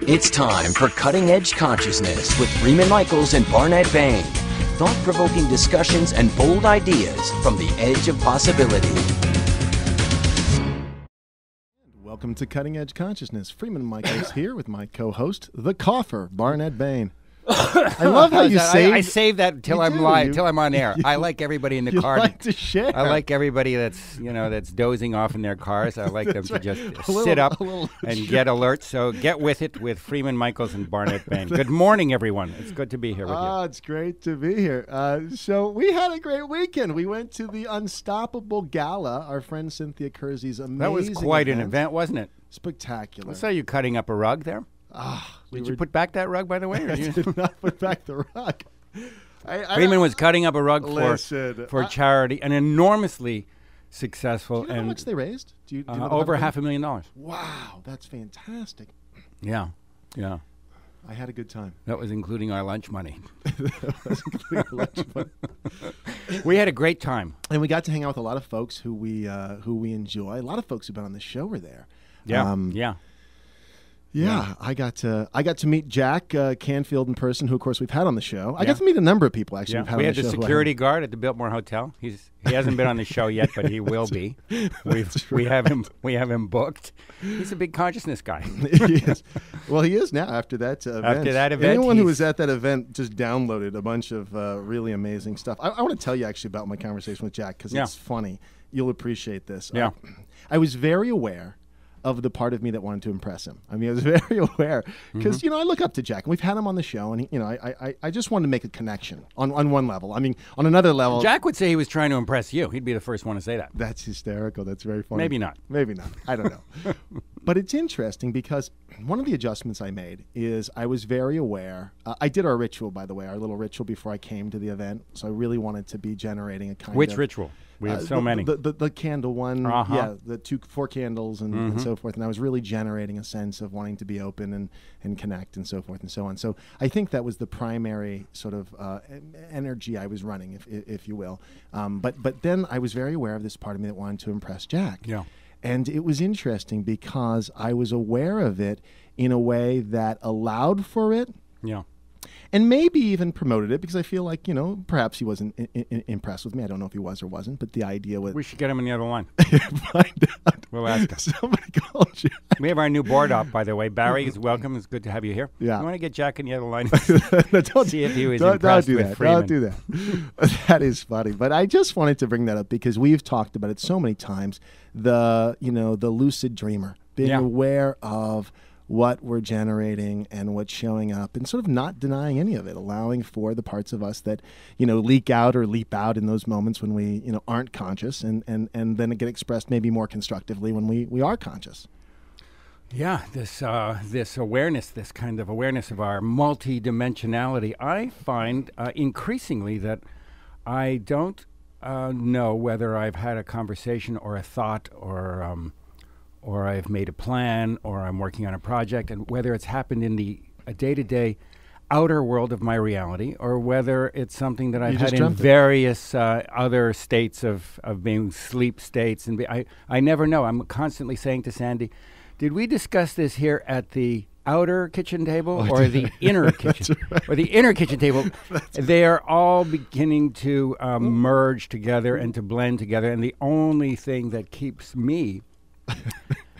It's time for Cutting Edge Consciousness with Freeman Michaels and Barnet Bain. Thought-provoking discussions and bold ideas from the edge of possibility. Welcome to Cutting Edge Consciousness. Freeman Michaels here with my co-host, the cougher, Barnet Bain. I love how you save. I save that till I'm live, till I'm on air. I like everybody in the car. Like to share. I like everybody that's dozing off in their cars. I like them to just sit up and get alerts. So get with it with Freeman Michaels and Barnet Bain. Good morning, everyone. It's good to be here with you. Oh, it's great to be here. So we had a great weekend. We went to the Unstoppable Gala. Our friend Cynthia Kersey's amazing. That was quite an event, wasn't it? Spectacular. I saw you cutting up a rug there. Did you put back that rug, by the way? Or I did not put back the rug. Freeman was cutting up a rug for charity, an enormously successful. Do you know how much they raised? Do you know over $500,000. Wow, that's fantastic. Yeah. I had a good time. That was including our lunch money. That was including our lunch money. We had a great time, and we got to hang out with a lot of folks who we enjoy. A lot of folks who've been on the show were there. Yeah, I got to meet Jack Canfield in person, who of course we've had on the show. I got to meet a number of people actually. We had the security guard at the Biltmore Hotel. He hasn't been on the show yet, but he will be. We have him booked. He's a big consciousness guy. He is. Well, he is now after that event. After that event, anyone who was at that event just downloaded a bunch of really amazing stuff. I want to tell you actually about my conversation with Jack because it's funny. You'll appreciate this. Yeah, I was very aware of the part of me that wanted to impress him. I mean, I was very aware because, I look up to Jack, and we've had him on the show, and, I just wanted to make a connection on one level. I mean, on another level. Jack would say he was trying to impress you. He'd be the first one to say that. That's hysterical. That's very funny. Maybe not. I don't know. But it's interesting because one of the adjustments I made is I was very aware. I did our ritual, by the way, our little ritual before I came to the event. So I really wanted to be generating a kind of... Which ritual? We have so many. The candle one, the 4 candles and so forth. And I was really generating a sense of wanting to be open and connect and so forth and so on. So I think that was the primary sort of energy I was running, if you will. But then I was very aware of this part of me that wanted to impress Jack. Yeah. And it was interesting because I was aware of it in a way that allowed for it. Yeah. And maybe even promoted it because I feel like, perhaps he wasn't impressed with me. I don't know if he was or wasn't, but the idea was... We should get him on the other line. Find out. We'll ask him. Somebody called you. We have our new board op, by the way. Barry is welcome. It's good to have you here. Yeah. You want to get Jack on the other line? See if he was impressed with Freeman. Don't do that. That is funny. But I just wanted to bring that up because we've talked about it so many times. The lucid dreamer, being aware of what we're generating and what's showing up and sort of not denying any of it, allowing for the parts of us that, leak out or leap out in those moments when we, aren't conscious and then get expressed maybe more constructively when we are conscious. Yeah, this awareness, this kind of awareness of our multidimensionality, I find increasingly that I don't know whether I've had a conversation or a thought or I've made a plan, or I'm working on a project, and whether it's happened in the day-to-day outer world of my reality, or whether it's something that I've had in various other states of being sleep states. And I never know. I'm constantly saying to Sandy, did we discuss this here at the outer kitchen table or the inner kitchen? Or the inner kitchen table? They are all beginning to merge together and to blend together, and the only thing that keeps me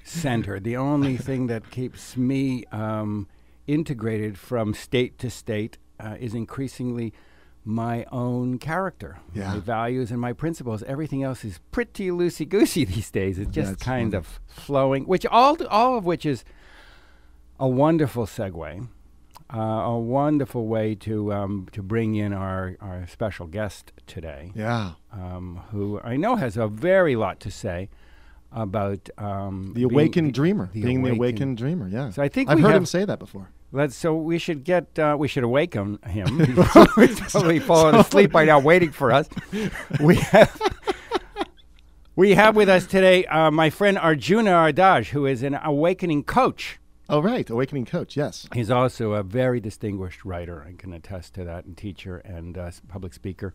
centered, the only thing that keeps me integrated from state to state is increasingly my own character, my values and my principles. Everything else is pretty loosey-goosey these days. It's just kind of flowing, which all of which is a wonderful segue, a wonderful way to bring in our special guest today, who I know has a very lot to say about the awakened dreamer, being the awakened dreamer. Yeah, so I think I've heard him say that before. So we should awaken him. He's probably fallen asleep by now, waiting for us. We have with us today my friend Arjuna Ardagh, who is an awakening coach. Oh, right, awakening coach. Yes, he's also a very distinguished writer. I can attest to that, and teacher and public speaker.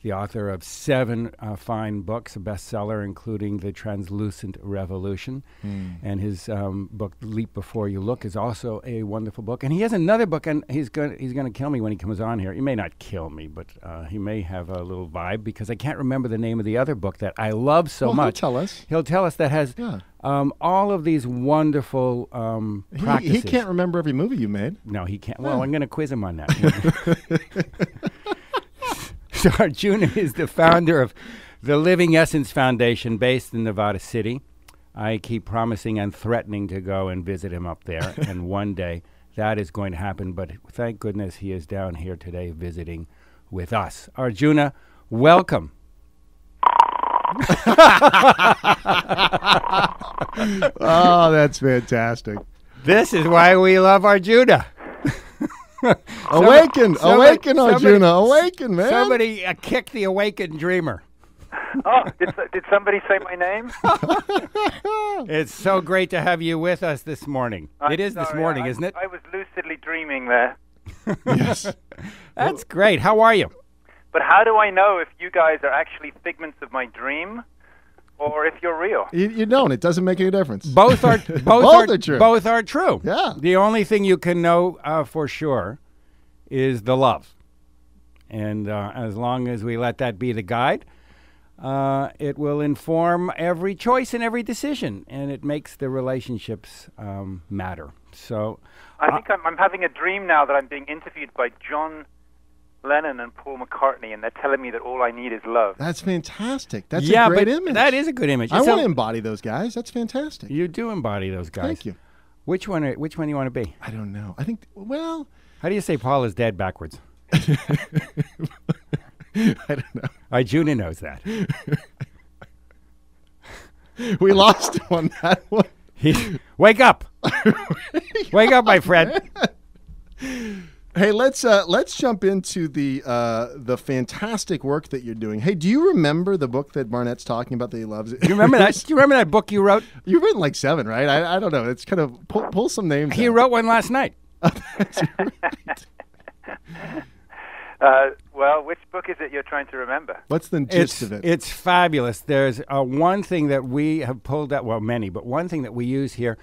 the author of 7 fine books, a bestseller, including The Translucent Revolution. And his book, Leap Before You Look, is also a wonderful book. And he has another book, and he's going to kill me when he comes on here. He may not kill me, but he may have a little vibe, because I can't remember the name of the other book that I love so much. He'll tell us. He'll tell us that has all of these wonderful practices. He can't remember every movie you made. No, he can't. Well, I'm going to quiz him on that. So Arjuna is the founder of the Living Essence Foundation, based in Nevada City. I keep promising and threatening to go and visit him up there, and one day that is going to happen. But thank goodness he is down here today visiting with us. Arjuna, welcome. Oh, that's fantastic. This is why we love Arjuna. Awaken, Arjuna, awaken, man. Somebody kick the awakened dreamer. Oh, did somebody say my name? It's so great to have you with us this morning. It is this morning, isn't it? I was lucidly dreaming there. Yes. That's great. How are you? But how do I know if you guys are actually figments of my dream, or if you're real? You don't. It doesn't make any difference. Both are true. Both are true. Yeah. The only thing you can know for sure is the love, and as long as we let that be the guide, it will inform every choice and every decision, and it makes the relationships matter. So I think I'm having a dream now that I'm being interviewed by John Lennon and Paul McCartney, and they're telling me that all I need is love. That's fantastic. That's a great image. That is a good image. I want to embody those guys. That's fantastic. You do embody those guys. Thank you. Which one you want to be? I don't know. I think, well... How do you say Paul is dead backwards? I don't know. Arjuna knows that. We lost him on that one. Wake up. Wake up, my friend. Hey, let's jump into the fantastic work that you're doing. Hey, do you remember the book that Barnett's talking about that he loves? Do you remember that? Do you remember that book you wrote? You've written like 7, right? I don't know. It's kind of pull some names. He wrote one last night. That's right. Well, which book is it you're trying to remember? What's the gist of it? It's fabulous. There's one thing that we have pulled out, well, many, but one thing that we use here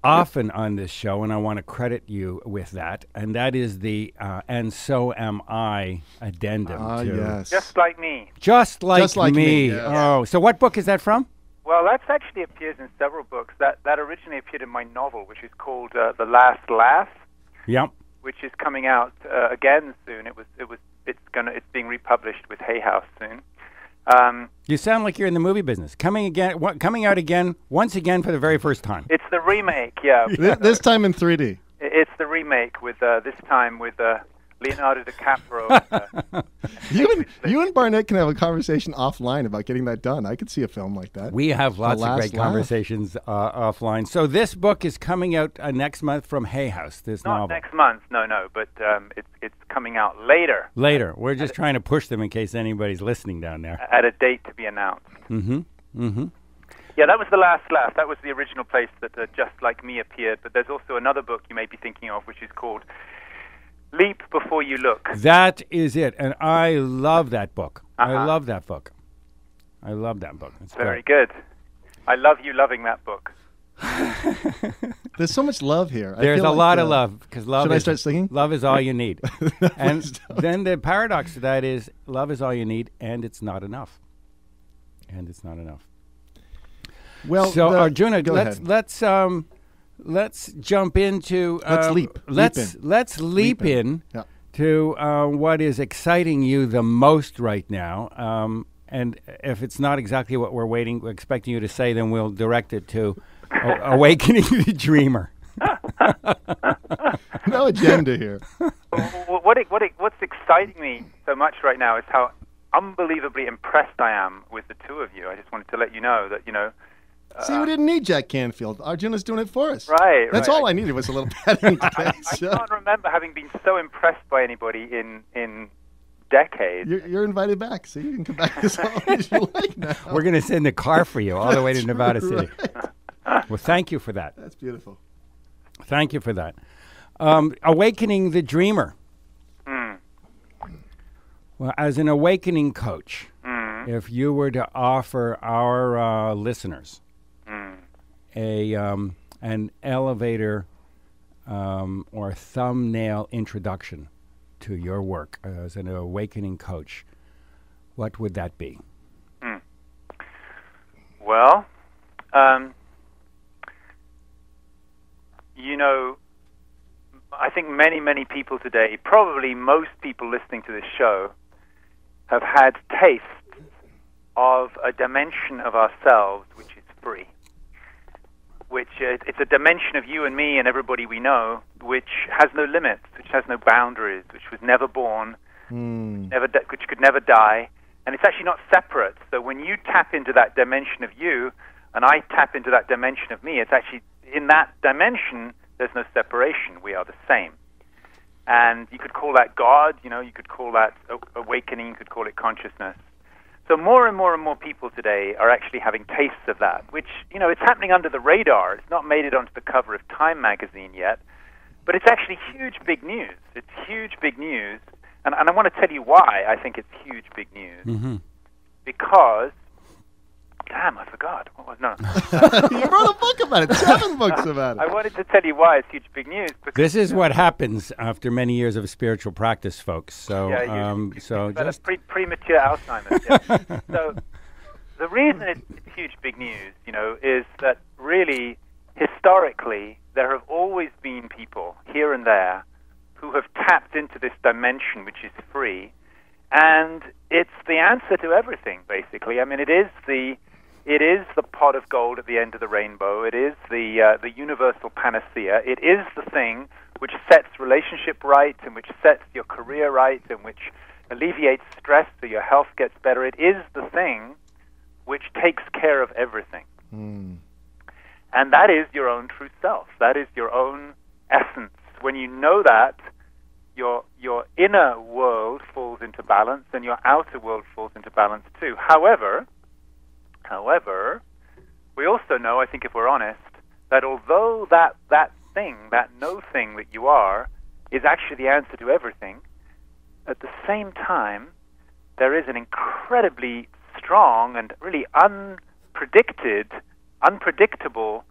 often on this show, and I want to credit you with that, and that is the "and so am I" addendum. Yes. Just like me. Just like me. Yes. Oh, so what book is that from? Well, that's actually appears in several books. That originally appeared in my novel, which is called The Last Laugh. Yep. Which is coming out again soon. It's being republished with Hay House soon. You sound like you're in the movie business. Coming out again, once again for the very first time. It's the remake, yeah. This time in 3D. It's the remake with this time with Leonardo DiCaprio. You and Barnett can have a conversation offline about getting that done. I could see a film like that. We have lots of great conversations offline. So this book is coming out next month from Hay House. This Not novel. next month, no, but it's coming out later. Later, we're just trying to push them in case anybody's listening down there. At a date to be announced. Mm-hmm. Mm-hmm. Yeah, that was The Last Laugh. That was the original place that Just Like Me appeared. But there's also another book you may be thinking of, which is called Leap Before You Look. That is it, and I love that book. Uh-huh. I love that book. It's very good. I love you loving that book. There's so much love here. There's a lot of love, because love. Should I start singing? Love is all you need. And then the paradox to that is, love is all you need, and it's not enough. Well, so Arjuna, go ahead. let's jump into. Let's leap in to what is exciting you the most right now. And if it's not exactly what we're expecting you to say, then we'll direct it to Awakening the Dreamer. No agenda here. What's exciting me so much right now is how unbelievably impressed I am with the two of you. I just wanted to let you know that, See, we didn't need Jack Canfield. Arjuna's doing it for us. Right. That's all I needed was a little petting today. I can't remember having been so impressed by anybody in decades. You're invited back, so you can come back as long as you like now. We're going to send a car for you all the way to Nevada City. Well, thank you for that. That's beautiful. Thank you for that. Awakening the Dreamer. Well, as an awakening coach, if you were to offer our listeners an elevator or thumbnail introduction to your work as an awakening coach, what would that be? Well, you know, I think many people today, probably most people listening to this show, have had tastes of a dimension of ourselves which is free. It's a dimension of you and me and everybody we know, which has no limits, which has no boundaries, which was never born, which could never die, and it's actually not separate. So when you tap into that dimension of you, and I tap into that dimension of me, it's actually in that dimension. There's no separation. We are the same. And you could call that God, you know, you could call that awakening, you could call it consciousness. So more and more people today are actually having tastes of that, which, you know, it's happening under the radar. It's not made it onto the cover of Time magazine yet, but it's actually huge, big news. It's huge, big news. And I want to tell you why I think it's huge, big news. Because... Damn, I forgot. What was no? You wrote a book about it. 7 books about it. I wanted to tell you why it's huge, big news. This is what happens after many years of spiritual practice, folks. So, so just premature Alzheimer's. Yeah. So, the reason it's huge, big news, you know, is that really, historically, there have always been people here and there who have tapped into this dimension which is free, and it's the answer to everything. Basically, I mean, it is the pot of gold at the end of the rainbow. It is the universal panacea. It is the thing which sets relationship right, and which sets your career right, and which alleviates stress so your health gets better. It is the thing which takes care of everything. And that is your own true self. That is your own essence. When you know that, your inner world falls into balance, and your outer world falls into balance too. However, we also know, I think if we're honest, that although that thing, that no thing that you are, is actually the answer to everything, at the same time, there is an incredibly strong and really unpredictable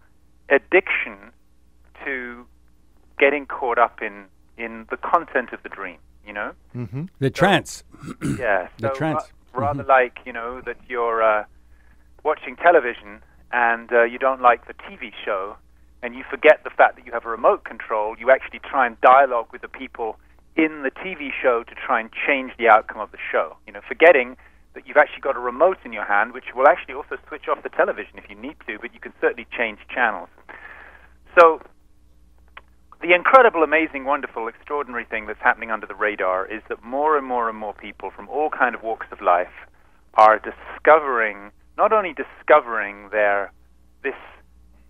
addiction to getting caught up in the content of the dream, you know? The trance. Yeah. The trance. Rather like, you know, that you're watching television and you don't like the TV show, and you forget the fact that you have a remote control. You actually try and dialogue with the people in the TV show to try and change the outcome of the show, you know, forgetting that you've actually got a remote in your hand, which will actually also switch off the television if you need to, but you can certainly change channels. So the incredible, amazing, wonderful, extraordinary thing that's happening under the radar is that more and more people from all kind of walks of life are not only discovering this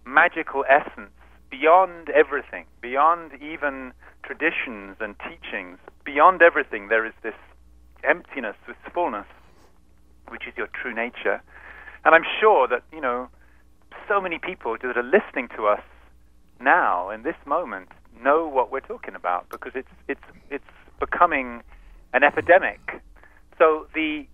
magical essence beyond everything, beyond even traditions and teachings, beyond everything there is this emptiness, this fullness, which is your true nature. And I'm sure that, you know, so many people that are listening to us now in this moment know what we're talking about, because it's becoming an epidemic. So the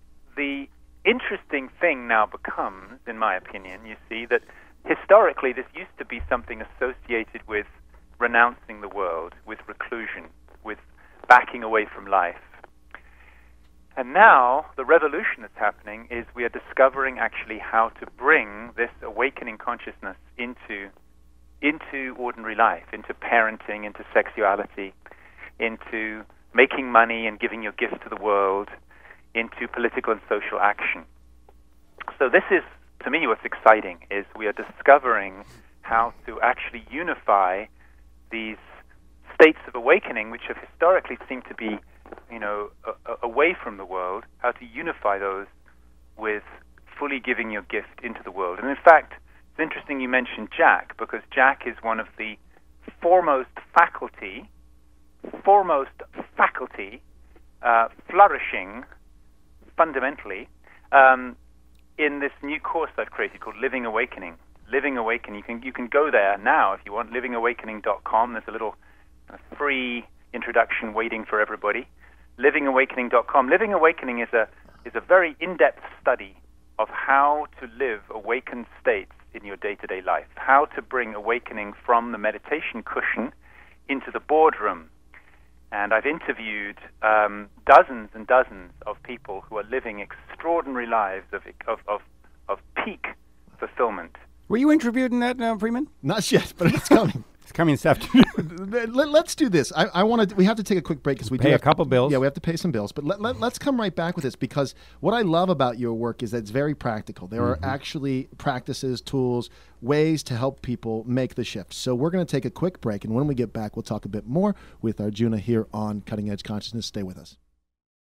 interesting thing now becomes, in my opinion, you see, that historically this used to be something associated with renouncing the world, with reclusion, with backing away from life. And now the revolution that's happening is we are discovering actually how to bring this awakening consciousness into ordinary life, into parenting, into sexuality, into making money and giving your gift to the world, into political and social action. So this is, to me, what's exciting, is we are discovering how to actually unify these states of awakening, which have historically seemed to be, you know, away from the world, how to unify those with fully giving your gift into the world. And in fact, it's interesting you mentioned Jack, because Jack is one of the foremost faculty, flourishing fundamentally in this new course I've created called Living Awakening. Living Awakening. You can go there now if you want. livingawakening.com. There's a little free introduction waiting for everybody. livingawakening.com. Living Awakening is a very in-depth study of how to live awakened states in your day-to-day life, how to bring awakening from the meditation cushion into the boardroom. And I've interviewed dozens and dozens of people who are living extraordinary lives of peak fulfillment. Were you interviewed in that, Freeman? Not yet, but it's coming. It's coming this afternoon. Let's do this. I want to. We have to take a quick break because we pay a couple bills. Yeah, we have to pay some bills. But let's come right back with this, because what I love about your work is that it's very practical. There are actually practices, tools, ways to help people make the shift. So we're going to take a quick break, and when we get back, we'll talk a bit more with Arjuna here on Cutting Edge Consciousness. Stay with us.